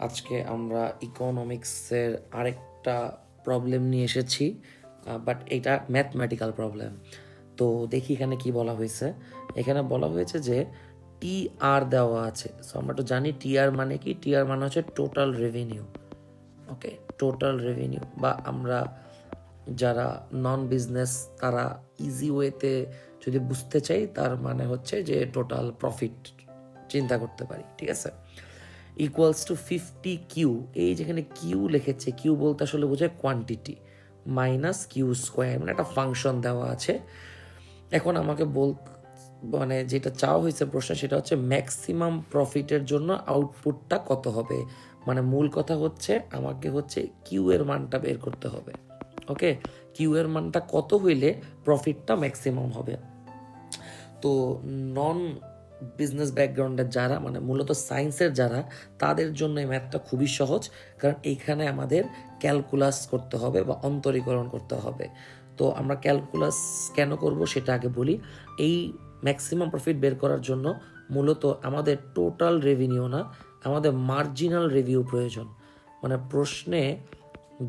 আজকে আমরা ইকোনমিক্সের আরেকটা প্রবলেম নিয়ে এসেছি, বাট এটা ম্যাথমেটিক্যাল প্রবলেম। তো দেখি এখানে কি বলা হয়েছে। এখানে বলা হয়েছে যে টি আর দেওয়া আছে। সো আমরা তো জানি টি আর মানে কি, টি আর মানে হচ্ছে টোটাল রেভিনিউ। ওকে, টোটাল রেভিনিউ, বা আমরা যারা নন বিজনেস তারা ইজি ওয়েতে যদি বুঝতে চাই তার মানে হচ্ছে যে টোটাল প্রফিট চিন্তা করতে পারি, ঠিক আছে। ইকুয়ালস টু 50Q, এই যেখানে কিউ লিখেছে, কিউ বলতে আসলে বোঝায় কোয়ান্টিটি, মাইনাস কিউ স্কোয়ার, মানে একটা ফাংশন দেওয়া আছে। এখন আমাকে মানে যেটা চাওয়া হয়েছে প্রশ্ন, সেটা হচ্ছে ম্যাক্সিমাম প্রফিটের জন্য আউটপুটটা কত হবে। মানে মূল কথা হচ্ছে আমাকে হচ্ছে কিউ এর মানটা বের করতে হবে। ওকে, কিউ এর মানটা কত হইলে প্রফিটটা ম্যাক্সিমাম হবে। তো নন বিজনেস ব্যাকগ্রাউন্ডের যারা, মানে মূলত সায়েন্সের যারা, তাদের জন্য এই ম্যাথটা খুবই সহজ, কারণ এইখানে আমাদের ক্যালকুলাস করতে হবে বা অন্তরীকরণ করতে হবে। তো আমরা ক্যালকুলাস কেন করব সেটা আগে বলি। এই ম্যাক্সিমাম প্রফিট বের করার জন্য মূলত আমাদের টোটাল রেভিনিউ না, আমাদের মার্জিনাল রেভিনিউ প্রয়োজন। মানে প্রশ্নে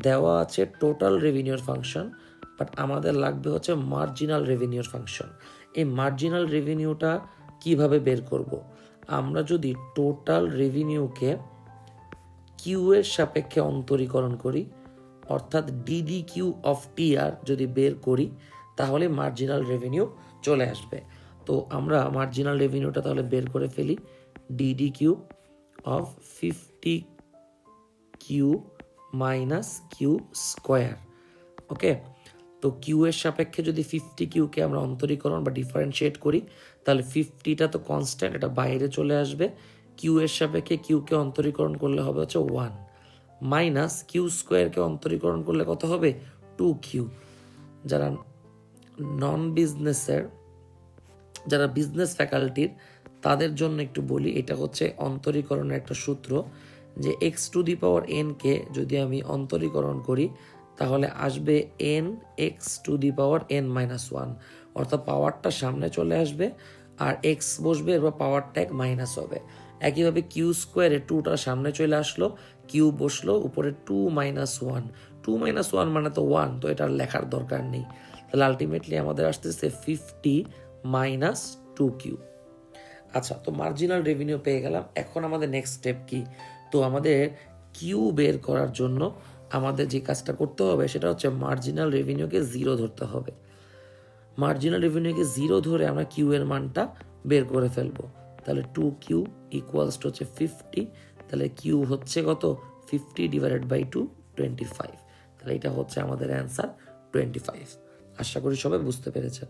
দেওয়া আছে টোটাল রেভিনিউর ফাংশন, বাট আমাদের লাগবে হচ্ছে মার্জিনাল রেভিনিউর ফাংশন। এই মার্জিনাল রেভিনিউটা কিভাবে বের করব? আমরা যদি টোটাল রেভিনিউকে কিউ এর সাপেক্ষে অন্তরীকরণ করি, অর্থাৎ ডিডি কিউ অফ টি আর যদি বের করি, তাহলে মার্জিনাল রেভিনিউ চলে আসবে। তো আমরা মার্জিনাল রেভিনিউটা তাহলে বের করে ফেলি। D d q of 50Q minus q square. Okay, তো কিউ এর সাপেক্ষে যদি 50Qকে আমরা অন্তরীকরণ বা ডিফারেন্সিয়েট করি, তাহলে 50টা তো কনস্ট্যান্ট, এটা বাইরে চলে আসবে। কিউ এর সাপেক্ষে কিউকে অন্তরীকরণ করলে হবে হচ্ছে 1, মাইনাস কিউ স্কোয়ারকে অন্তরীকরণ করলে কত হবে 2Q। যারা নন বিজনেসের, যারা বিজনেস ফ্যাকাল্টির, তাদের জন্য একটু বলি, এটা হচ্ছে অন্তরীকরণের একটা সূত্র, যে x to the power N K যদি আমি অন্তরীকরণ করি তাহলে আসবে N x to the power N minus one, অর্থাৎ পাওয়ারটা সামনে চলে আসবে আর এক্স বসবে, এরপর পাওয়ারটা এক মাইনাস হবে। একইভাবে কিউ স্কোয়ারে টুটা সামনে চলে আসলো, কিউ বসলো, উপরে 2 - 1, 2 - 1 মানে তো 1, তো এটা লেখার দরকার নেই। তাহলে আলটিমেটলি আমাদের আসতেছে 50 মাইনাস 2Q। আচ্ছা, তো মার্জিনাল রেভিনিউ পেয়ে গেলাম। এখন আমাদের নেক্সট স্টেপ কি? তো আমাদের কিউ বের করার জন্য আমাদের যে কাজটা করতে হবে সেটা হচ্ছে মার্জিনাল রেভিনিউকে 0 ধরতে হবে। মার্জিনাল রেভিনিউকে 0 ধরে আমরা কিউ এর মানটা বের করে ফেলবো। তাহলে 2Q ইকুয়ালস টু হচ্ছে 50, তাহলে কিউ হচ্ছে কত 50/2 25। তাহলে এটা হচ্ছে আমাদের অ্যান্সার 25। আশা করি সবাই বুঝতে পেরেছেন।